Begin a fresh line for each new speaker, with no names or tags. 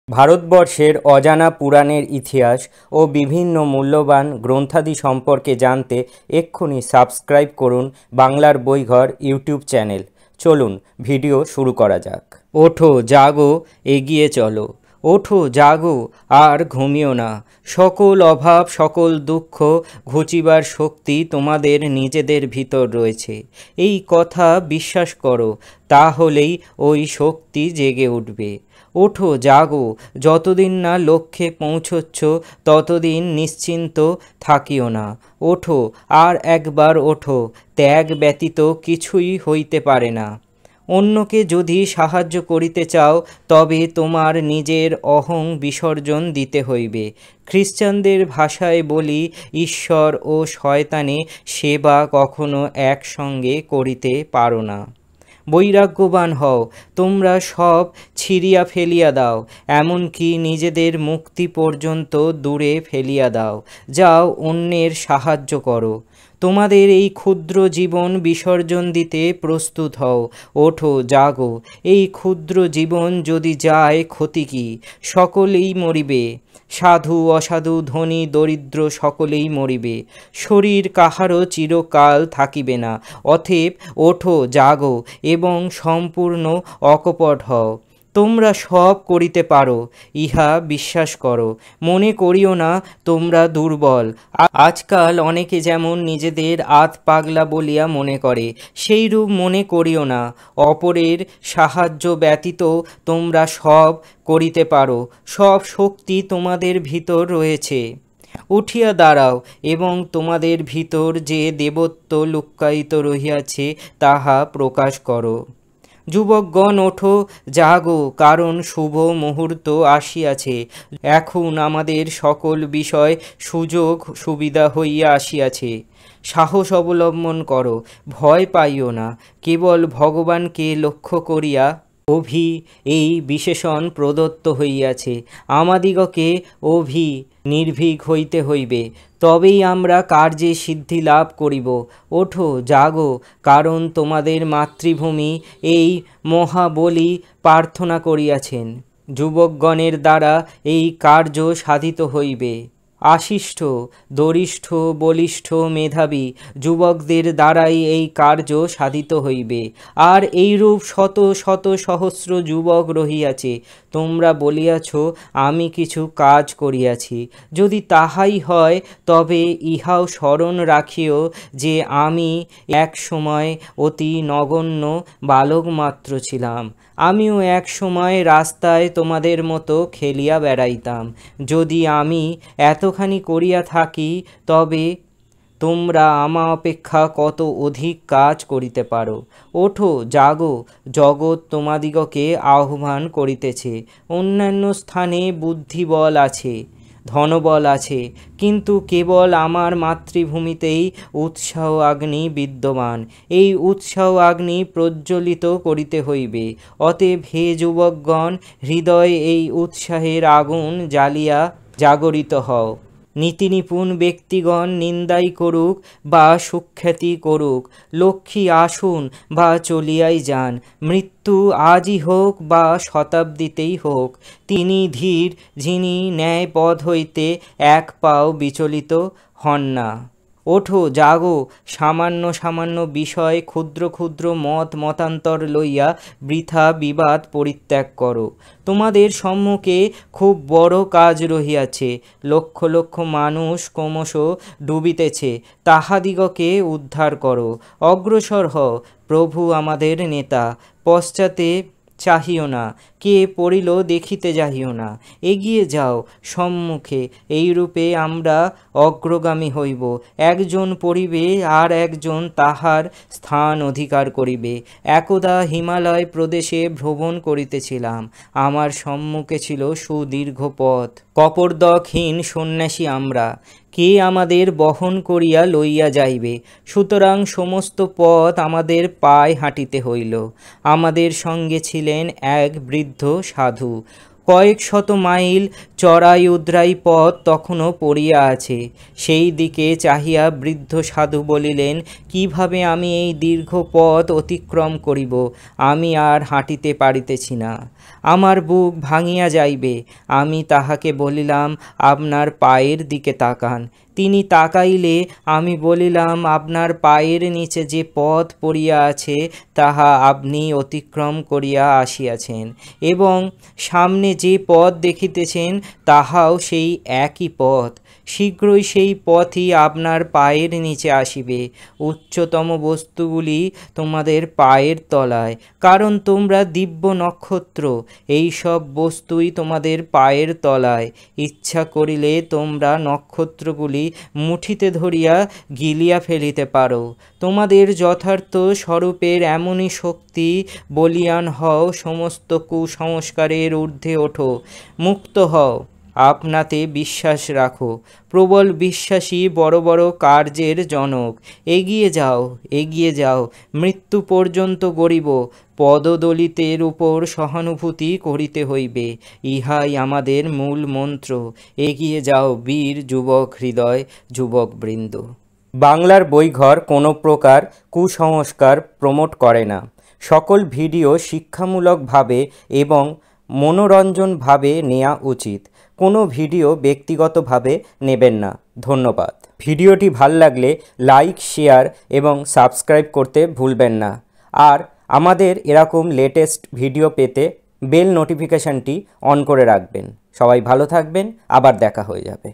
ভারতবর্ষের অজানা পুরাণের ইতিহাস ও বিভিন্ন মূল্যবান গ্রন্থাদি সম্পর্কে জানতে এক্ষুনি সাবস্ক্রাইব করুন বাংলার বইঘর ইউটিউব চ্যানেল। চলুন ভিডিও শুরু করা যাক। ওঠো জাগো, এগিয়ে চলো। ওঠো জাগো, আর ঘুমিও না। সকল অভাব সকল দুঃখ ঘুচিবার শক্তি তোমাদের নিজেদের ভিতর রয়েছে। এই কথা বিশ্বাস করো, তাহলেই ওই শক্তি জেগে উঠবে। ওঠো জাগো, যতদিন না লক্ষ্যে পৌঁছচ্ছ ততদিন নিশ্চিন্ত থাকিও না। ওঠো, আর একবার ওঠো, ত্যাগ ব্যতীত কিছুই হইতে পারে না। অন্যকে যদি সাহায্য করিতে চাও তবে তোমার নিজের অহং বিসর্জন দিতে হইবে। খ্রিস্টানদের ভাষায় বলি, ঈশ্বর ও শয়তানে সেবা কখনো একসঙ্গে করিতে পারো না। বৈরাগ্যবান হও, তোমরা সব ছিঁড়িয়া ফেলিয়া দাও, এমনকি নিজেদের মুক্তি পর্যন্ত দূরে ফেলিয়া দাও। যাও, অন্যের সাহায্য করো। তোমাদের এই ক্ষুদ্র জীবন বিসর্জন দিতে প্রস্তুত হও। ওঠো জাগো, এই ক্ষুদ্র জীবন যদি যায় ক্ষতি কি? সকলেই মরিবে। সাধু অসাধু ধনী দরিদ্র সকলেই মরিবে। শরীর কাহারও চিরকাল থাকিবে না। অতএব ওঠো জাগো এবং সম্পূর্ণ অকপট হও। তোমরা সব করিতে পারো, ইহা বিশ্বাস করো। মনে করিও না তোমরা দুর্বল। আজকাল অনেকে যেমন নিজেদের আত পাগলা বলিয়া মনে করে, সেইরূপ মনে করিও না। অপরের সাহায্য ব্যতীত তোমরা সব করিতে পারো। সব শক্তি তোমাদের ভিতর রয়েছে। উঠিয়া দাঁড়াও এবং তোমাদের ভিতর যে দেবত্ব লুক্কায়িত রহিয়াছে তাহা প্রকাশ করো। যুবকগণ ওঠো জাগো, কারণ শুভ মুহূর্ত আসিয়াছে। এখন আমাদের সকল বিষয় সুযোগ সুবিধা হইয়া আসিয়াছে। সাহস অবলম্বন করো, ভয় পাইও না। কেবল ভগবানকে লক্ষ্য করিয়া এই বিশেষণ প্রদত্ত হইয়াছে। আমাদিগকে নির্ভীক হইতে হইবে, তবেই আমরা কার্যে সিদ্ধি লাভ করিব। ওঠো জাগো, কারণ তোমাদের মাতৃভূমি এই মহাবলী প্রার্থনা করিয়াছেন। যুবকগণের দ্বারা এই কার্য সাধিত হইবে। আশিষ্ঠ দরিষ্ঠ বলিষ্ঠ মেধাবী যুবকদের দ্বারাই এই কার্য সাধিত হইবে। আর এইরূপ শত শত সহস্র যুবক রহিয়াছে। তোমরা বলিয়াছ, আমি কিছু কাজ করিয়াছি। যদি তাহাই হয় তবে ইহাও স্মরণ রাখিও যে আমি এক সময় অতি নগণ্য বালক মাত্র ছিলাম। আমিও এক সময় রাস্তায় তোমাদের মতো খেলিয়া বেড়াইতাম। যদি আমি এতখানি করিয়া থাকি তবে তোমরা আমা অপেক্ষা কত অধিক কাজ করিতে পারো। ওঠো জাগো, জগৎ তোমাদিগকে আহ্বান করিতেছে। অন্যান্য স্থানে বুদ্ধিবল আছে, ধনবল আছে, কিন্তু কেবল আমার মাতৃভূমিতেই উৎসাহ আগ্নি বিদ্যমান। এই উৎসাহ আগ্নি প্রজ্বলিত করিতে হইবে। অতএব হে যুবকগণ, হৃদয়ে এই উৎসাহের আগুন জ্বালিয়া জাগরিত হও। নীতিনিপুণ ব্যক্তিগণ নিন্দাই করুক বা সুখ্যাতি করুক, লক্ষ্মী আসুন বা চলিয়াই যান, মৃত্যু আজই হোক বা শতাব্দীতেই হোক, তিনি ধীর যিনি ন্যায় পথ হইতে এক পাও বিচলিত হন না। ওঠো জাগো, সামান্য সামান্য বিষয় ক্ষুদ্র ক্ষুদ্র মতান্তর লইয়া বৃথা বিবাদ পরিত্যাগ করো। তোমাদের সম্মুখে খুব বড় কাজ রহিয়াছে। লক্ষ লক্ষ মানুষ ক্রমশ ডুবিতেছে, তাহাদিগকে উদ্ধার করো। অগ্রসর হও, প্রভু আমাদের নেতা। পশ্চাতে চাহিও না, কে পড়িল দেখিতে যাহিও না। এগিয়ে যাও সম্মুখে, এইরূপে আমরা অগ্রগামী হইব। একজন পড়িবে আর একজন তাহার স্থান অধিকার করিবে। একদা হিমালয় প্রদেশে ভ্রমণ করিতেছিলাম। আমার সম্মুখে ছিল সুদীর্ঘ পথ। কপর্দকহীন সন্ন্যাসী আমরা, কে আমাদের বহন করিয়া লইয়া যাইবে? সুতরাং সমস্ত পথ আমাদের পায়ে হাঁটিতে হইল। আমাদের সঙ্গে ছিলেন এক বৃদ্ধ সাধু। কয়েক শত মাইল চড়াই উদ্রাই পথ তখনও পড়িয়া আছে। সেই দিকে চাহিয়া বৃদ্ধ সাধু বলিলেন, কিভাবে আমি এই দীর্ঘ পথ অতিক্রম করিব? আমি আর হাঁটিতে পারিতেছি না। আমার বুক ভাঙিয়া যাইবে। আমি তাহাকে বলিলাম, আপনার পায়ের দিকে তাকান। তিনি তাকাইলে আমি বলিলাম, আপনার পায়ের নিচে যে পথ পড়িয়া আছে তাহা আপনি অতিক্রম করিয়া আসিয়াছেন, এবং সামনে যে পথ দেখিতেছেন তাহাও সেই একই পথ। শীঘ্রই সেই পথই আপনার পায়ের নিচে আসিবে। উচ্চতম বস্তুগুলি তোমাদের পায়ের তলায়, কারণ তোমরা দিব্য নক্ষত্র। এই সব বস্তুই তোমাদের পায়ের তলায়। ইচ্ছা করিলে তোমরা নক্ষত্রগুলি মুঠিতে ধরিয়া গিলিয়া ফেলিতে পারো। তোমাদের যথার্থ স্বরূপের এমনই শক্তি। বলিয়ান হও, সমস্ত কুসংস্কারের ঊর্ধ্বে ওঠো, মুক্ত হও, আপনাতে বিশ্বাস রাখো। প্রবল বিশ্বাসী বড় বড় কার্যের জনক। এগিয়ে যাও, এগিয়ে যাও, মৃত্যু পর্যন্ত গড়িব। পদদলিতের উপর সহানুভূতি করিতে হইবে, ইহাই আমাদের মূল মন্ত্র। এগিয়ে যাও বীর যুবক হৃদয় যুবকবৃন্দ। বাংলার বইঘর কোনো প্রকার কুসংস্কার প্রমোট করে না। সকল ভিডিও শিক্ষামূলকভাবে এবং মনোরঞ্জনভাবে নেওয়া উচিত। কোনো ভিডিও ব্যক্তিগতভাবে নেবেন না। ধন্যবাদ। ভিডিওটি ভাল লাগলে লাইক, শেয়ার এবং সাবস্ক্রাইব করতে ভুলবেন না। আর আমাদের এরকম লেটেস্ট ভিডিও পেতে বেল নোটিফিকেশানটি অন করে রাখবেন। সবাই ভালো থাকবেন, আবার দেখা হয়ে যাবে।